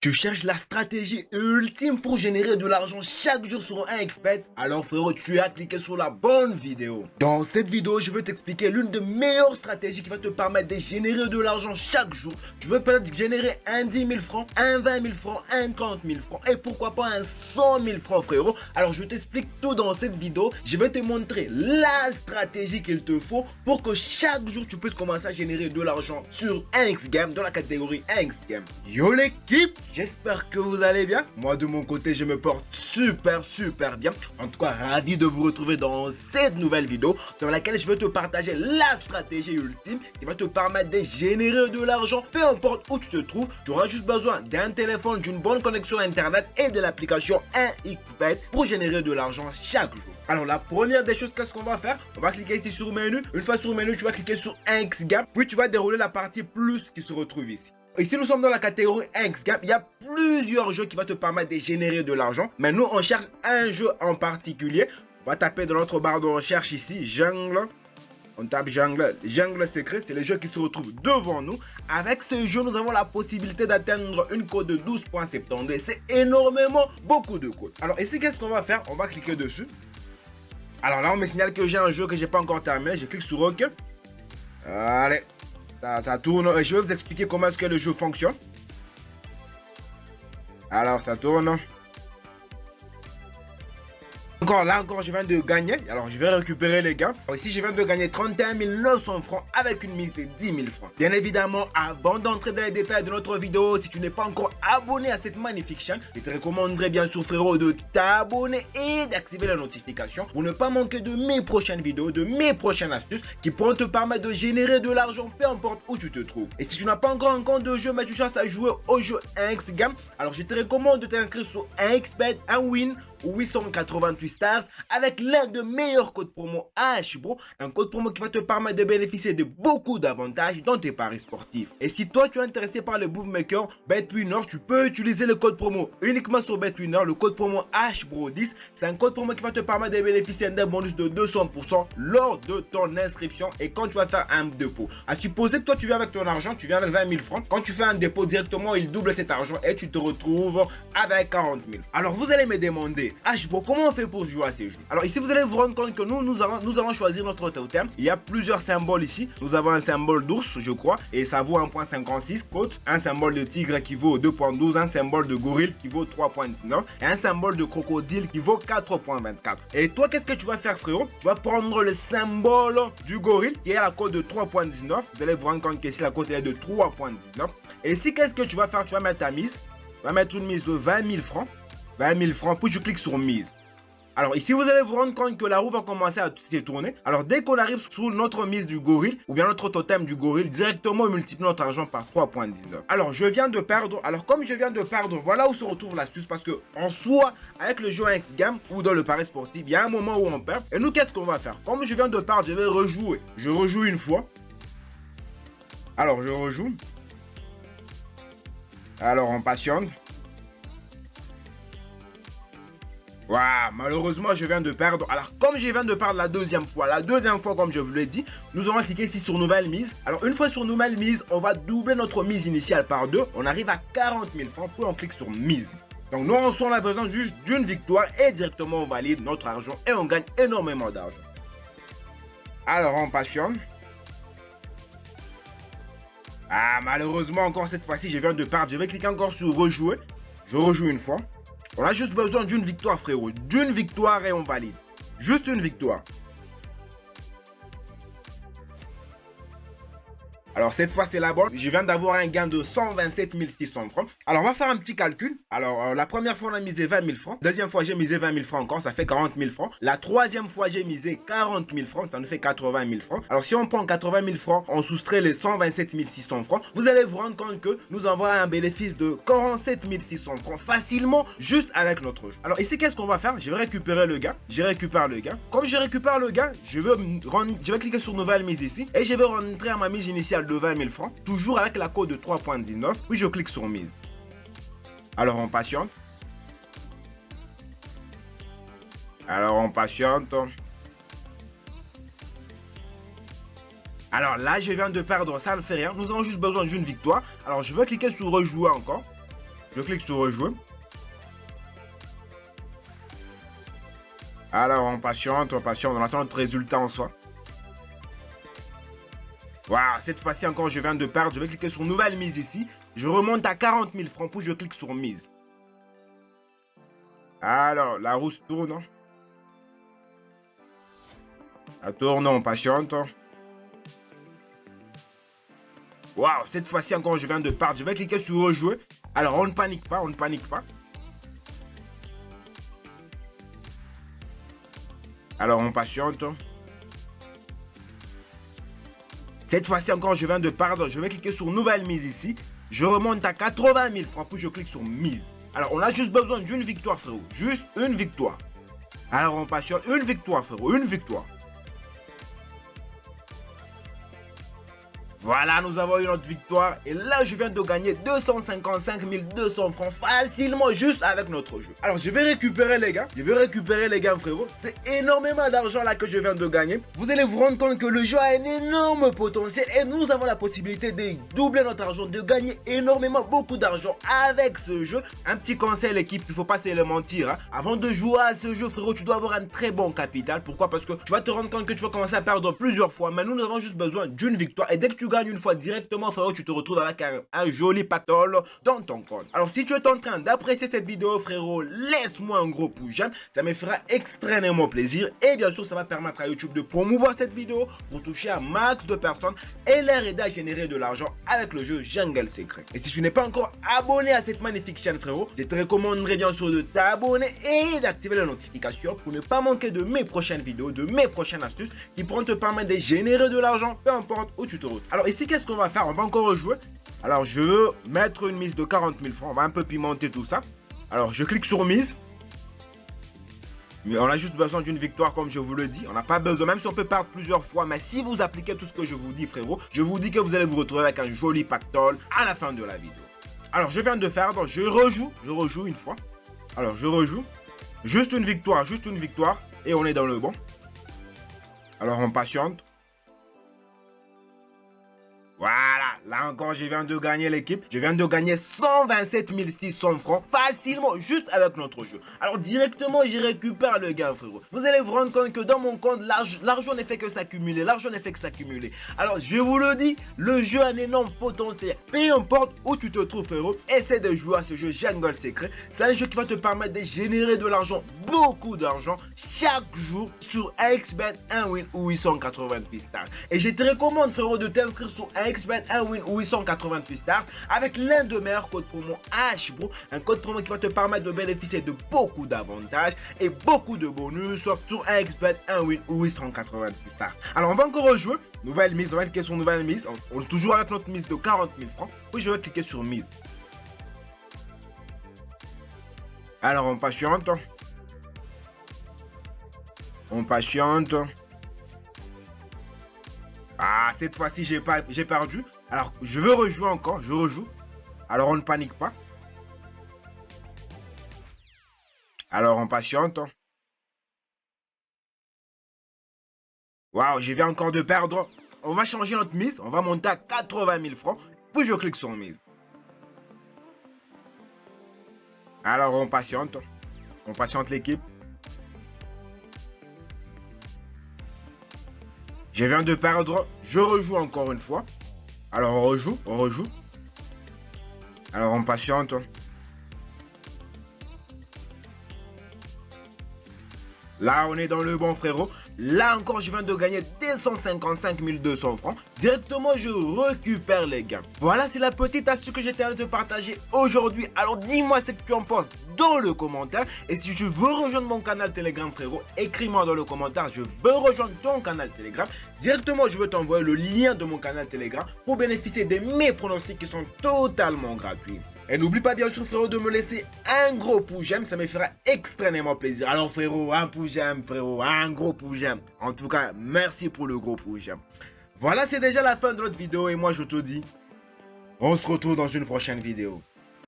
Tu cherches la stratégie ultime pour générer de l'argent chaque jour sur un XBet? Alors frérot, tu as cliqué sur la bonne vidéo. Dans cette vidéo, je vais t'expliquer l'une des meilleures stratégies qui va te permettre de générer de l'argent chaque jour. Tu veux peut-être générer un 10 000 francs, un 20 000 francs, un 30 000 francs et pourquoi pas un 100 000 francs frérot. Alors je t'explique tout dans cette vidéo. Je vais te montrer la stratégie qu'il te faut pour que chaque jour tu puisses commencer à générer de l'argent sur un X-Game dans la catégorie 1 X-Game. Yo l'équipe, j'espère que vous allez bien. Moi de mon côté je me porte super bien. En tout cas ravi de vous retrouver dans cette nouvelle vidéo dans laquelle je vais te partager la stratégie ultime qui va te permettre de générer de l'argent peu importe où tu te trouves. Tu auras juste besoin d'un téléphone, d'une bonne connexion internet et de l'application 1xBet pour générer de l'argent chaque jour. Alors la première des choses, qu'est-ce qu'on va faire? On va cliquer ici sur menu. Une fois sur menu, tu vas cliquer sur 1xGame. Puis tu vas dérouler la partie plus qui se retrouve ici. Ici, nous sommes dans la catégorie 1xGame. Il y a plusieurs jeux qui vont te permettre de générer de l'argent. Mais nous, on cherche un jeu en particulier. On va taper dans notre barre de recherche ici, Jungle. On tape Jungle. Jungle secret, c'est le jeu qui se retrouve devant nous. Avec ce jeu, nous avons la possibilité d'atteindre une cote de 12,72. C'est énormément, beaucoup de codes. Alors ici, qu'est-ce qu'on va faire? On va cliquer dessus. Alors là, on me signale que j'ai un jeu que j'ai pas encore terminé. Je clique sur OK. Allez. Ça tourne. Je vais vous expliquer comment est-ce que le jeu fonctionne. Alors, ça tourne. Là encore, je viens de gagner. Alors, je vais récupérer les gains. Alors, ici, je viens de gagner 31 900 francs avec une mise de 10 000 francs. Bien évidemment, avant d'entrer dans les détails de notre vidéo, si tu n'es pas encore abonné à cette magnifique chaîne, je te recommanderais bien sûr, frérot, de t'abonner et d'activer la notification pour ne pas manquer de mes prochaines vidéos, de mes prochaines astuces qui pourront te permettre de générer de l'argent peu importe où tu te trouves. Et si tu n'as pas encore un compte de jeu, mais tu cherches à jouer au jeu 1xGame, alors je te recommande de t'inscrire sur 1xBet, un win ou 888 stars avec l'un de meilleurs codes promo HBRO, un code promo qui va te permettre de bénéficier de beaucoup d'avantages dans tes paris sportifs. Et si toi tu es intéressé par le bookmaker BetWinner, tu peux utiliser le code promo uniquement sur BetWinner, le code promo HBRO10. C'est un code promo qui va te permettre de bénéficier d'un bonus de 200% lors de ton inscription et quand tu vas faire un dépôt. À supposer que toi tu viens avec ton argent, tu viens avec 20 000 francs, quand tu fais un dépôt directement, il double cet argent et tu te retrouves avec 40 000. Alors vous allez me demander, HBRO, comment on fait pour jouer à ces jeux? Alors ici vous allez vous rendre compte que nous allons choisir notre totem. Il y a plusieurs symboles ici. Nous avons un symbole d'ours, je crois, et ça vaut 1,56 cote. Un symbole de tigre qui vaut 2,12, un symbole de gorille qui vaut 3,19 et un symbole de crocodile qui vaut 4,24. Et toi, qu'est-ce que tu vas faire, frérot? Tu vas prendre le symbole du gorille qui est à la cote de 3,19. Vous allez vous rendre compte qu'ici la cote est de 3,19. Et ici, qu'est-ce que tu vas faire? Tu vas mettre ta mise. Tu vas mettre une mise de 20 000 francs. 20 000 francs, puis je clique sur mise. Alors ici, vous allez vous rendre compte que la roue va commencer à tourner. Alors dès qu'on arrive sur notre mise du gorille, ou bien notre totem du gorille, directement on multiplie notre argent par 3,19. Alors je viens de perdre. Alors comme je viens de perdre, voilà où se retrouve l'astuce. Parce que en soi, avec le jeu 1xGame ou dans le pari sportif, il y a un moment où on perd. Et nous, qu'est-ce qu'on va faire? Comme je viens de perdre, je vais rejouer. Je rejoue une fois. Alors je rejoue. Alors on passionne. Waouh, malheureusement, je viens de perdre. Alors, comme je viens de perdre la deuxième fois, comme je vous l'ai dit, nous allons cliquer ici sur nouvelle mise. Alors, une fois sur nouvelle mise, on va doubler notre mise initiale par 2. On arrive à 40 000 francs, puis on clique sur mise. Donc, nous, on a besoin juste d'une victoire et directement, on valide notre argent et on gagne énormément d'argent. Alors, on passionne. Ah, malheureusement, encore cette fois-ci, je viens de perdre. Je vais cliquer encore sur rejouer. Je rejoue une fois. On a juste besoin d'une victoire, frérot. D'une victoire et on valide. Juste une victoire. Alors cette fois c'est la bonne. Je viens d'avoir un gain de 127 600 francs. Alors on va faire un petit calcul. Alors la première fois on a misé 20 000 francs. Deuxième fois j'ai misé 20 000 francs encore. Ça fait 40 000 francs. La troisième fois j'ai misé 40 000 francs. Ça nous fait 80 000 francs. Alors si on prend 80 000 francs, on soustrait les 127 600 francs. Vous allez vous rendre compte que nous avons un bénéfice de 47 600 francs facilement juste avec notre jeu. Alors ici qu'est-ce qu'on va faire? Je vais récupérer le gain. Je récupère le gain. Comme je récupère le gain, je vais cliquer sur nouvelle mise ici. Et je vais rentrer à ma mise initiale de 20 000 francs, toujours avec la cote de 3,19, puis je clique sur mise. Alors on patiente. Alors là je viens de perdre, ça ne fait rien, nous avons juste besoin d'une victoire. Alors je vais cliquer sur rejouer encore. Je clique sur rejouer. Alors, on patiente, on attend notre résultat en soi. Waouh, cette fois-ci encore, je viens de perdre. Je vais cliquer sur nouvelle mise ici. Je remonte à 40 000 francs, puis je clique sur mise. Alors, la roue tourne. Elle tourne, on patiente. Waouh, cette fois-ci encore, je viens de perdre. Je vais cliquer sur rejouer. Alors, on ne panique pas, on ne panique pas. Alors, on patiente. Cette fois-ci encore, je viens de perdre. Je vais cliquer sur nouvelle mise ici. Je remonte à 80 000 francs, puis je clique sur mise. Alors, on a juste besoin d'une victoire, frérot. Juste une victoire. Alors, on patiente. Une victoire, frérot. Une victoire. Voilà, nous avons eu notre victoire. Et là, je viens de gagner 255 200 francs facilement juste avec notre jeu. Alors, je vais récupérer les gars. Frérot. C'est énormément d'argent là que je viens de gagner. Vous allez vous rendre compte que le jeu a un énorme potentiel. Et nous avons la possibilité de doubler notre argent, de gagner énormément, beaucoup d'argent avec ce jeu. Un petit conseil, l'équipe, il ne faut pas se le mentir. Hein. Avant de jouer à ce jeu, frérot, tu dois avoir un très bon capital. Pourquoi? Parce que tu vas te rendre compte que tu vas commencer à perdre plusieurs fois. Mais nous avons juste besoin d'une victoire. Et dès que tu gagnes une fois directement, frérot, tu te retrouves avec un joli pactole dans ton compte. Alors, si tu es en train d'apprécier cette vidéo, frérot, laisse-moi un gros pouce j'aime. Ça me fera extrêmement plaisir. Et bien sûr, ça va permettre à YouTube de promouvoir cette vidéo pour toucher un max de personnes et les aider à générer de l'argent avec le jeu Jungle Secret. Et si tu n'es pas encore abonné à cette magnifique chaîne, frérot, je te recommanderais bien sûr de t'abonner et d'activer les notifications pour ne pas manquer de mes prochaines vidéos, de mes prochaines astuces qui pourront te permettre de générer de l'argent, peu importe où tu te retrouves. Alors ici, qu'est-ce qu'on va faire? On va encore rejouer. Alors, je veux mettre une mise de 40 000 francs. On va un peu pimenter tout ça. Alors, je clique sur mise. Mais on a juste besoin d'une victoire, comme je vous le dis. On n'a pas besoin, même si on peut perdre plusieurs fois. Mais si vous appliquez tout ce que je vous dis, frérot, je vous dis que vous allez vous retrouver avec un joli pactole à la fin de la vidéo. Alors, je viens de faire. Donc, je rejoue une fois. Alors, je rejoue. Juste une victoire. Et on est dans le bon. Alors, on patiente. Voilà, là encore, je viens de gagner l'équipe. Je viens de gagner 127 600 francs facilement, juste avec notre jeu. Alors, directement, j'y récupère le gain, frérot. Vous allez vous rendre compte que dans mon compte, l'argent ne fait que s'accumuler. Alors, je vous le dis, le jeu a un énorme potentiel. Peu importe où tu te trouves, frérot, essaie de jouer à ce jeu Jungle Secret. C'est un jeu qui va te permettre de générer de l'argent, beaucoup d'argent, chaque jour sur XBet 1 win ou 888 stars. Et je te recommande, frérot, de t'inscrire sur XBet 1 win ou 888 stars avec l'un de meilleurs codes promo HBRO, un code promo qui va te permettre de bénéficier de beaucoup d'avantages et beaucoup de bonus sur XBet 1 win ou 888 stars. Alors on va encore rejouer, nouvelle mise, on va cliquer sur nouvelle mise, on est toujours avec notre mise de 40 000 francs, puis je vais cliquer sur mise. Alors on patiente. Ah, cette fois-ci, j'ai perdu. Alors, je veux rejouer encore. Je rejoue. Alors, on ne panique pas. Alors, on patiente. Waouh, je viens encore de perdre. On va changer notre mise. On va monter à 80 000 francs. Puis, je clique sur mise. Alors, on patiente. On patiente l'équipe. Je viens de perdre, je rejoue encore une fois. Alors on rejoue. Alors on patiente. Là on est dans le bon, frérot. Là encore, je viens de gagner 255 200 francs. Directement, je récupère les gains. Voilà, c'est la petite astuce que j'étais en train de te partager aujourd'hui. Alors, dis-moi ce que tu en penses dans le commentaire. Et si tu veux rejoindre mon canal Telegram, frérot, écris-moi dans le commentaire. Je veux rejoindre ton canal Telegram. Directement, je veux t'envoyer le lien de mon canal Telegram pour bénéficier de mes pronostics qui sont totalement gratuits. Et n'oublie pas bien sûr, frérot, de me laisser un gros pouce j'aime, ça me fera extrêmement plaisir. Alors frérot, un pouce j'aime, frérot, un gros pouce j'aime. En tout cas, merci pour le gros pouce j'aime. Voilà, c'est déjà la fin de notre vidéo et moi je te dis, on se retrouve dans une prochaine vidéo.